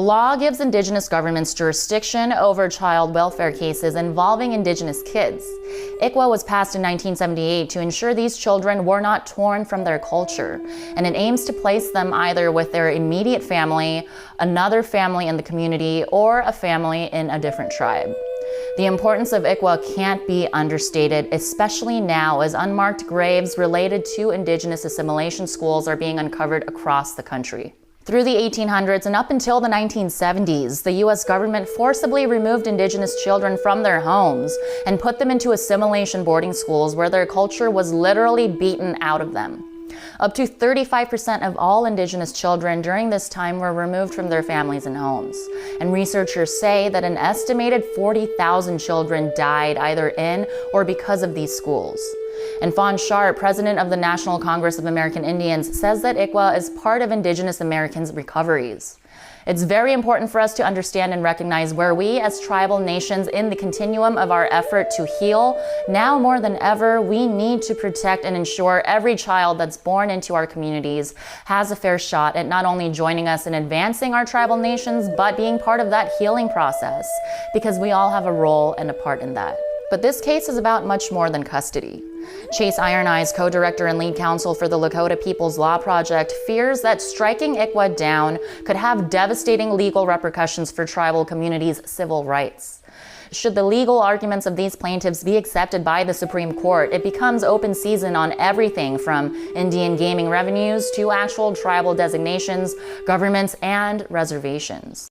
The law gives Indigenous governments jurisdiction over child welfare cases involving Indigenous kids. ICWA was passed in 1978 to ensure these children were not torn from their culture, and it aims to place them either with their immediate family, another family in the community, or a family in a different tribe. The importance of ICWA can't be understated, especially now as unmarked graves related to Indigenous assimilation schools are being uncovered across the country. Through the 1800s and up until the 1970s, the U.S. government forcibly removed Indigenous children from their homes and put them into assimilation boarding schools where their culture was literally beaten out of them. Up to 35% of all Indigenous children during this time were removed from their families and homes. And researchers say that an estimated 40,000 children died either in or because of these schools. And Fawn Sharp, president of the National Congress of American Indians, says that ICWA is part of Indigenous Americans' recoveries. It's very important for us to understand and recognize where we as tribal nations in the continuum of our effort to heal. Now more than ever, we need to protect and ensure every child that's born into our communities has a fair shot at not only joining us in advancing our tribal nations, but being part of that healing process, because we all have a role and a part in that. But this case is about much more than custody. Chase Iron Eyes, co-director and lead counsel for the Lakota People's Law Project, fears that striking ICWA down could have devastating legal repercussions for tribal communities' civil rights. Should the legal arguments of these plaintiffs be accepted by the Supreme Court, it becomes open season on everything from Indian gaming revenues to actual tribal designations, governments, and reservations.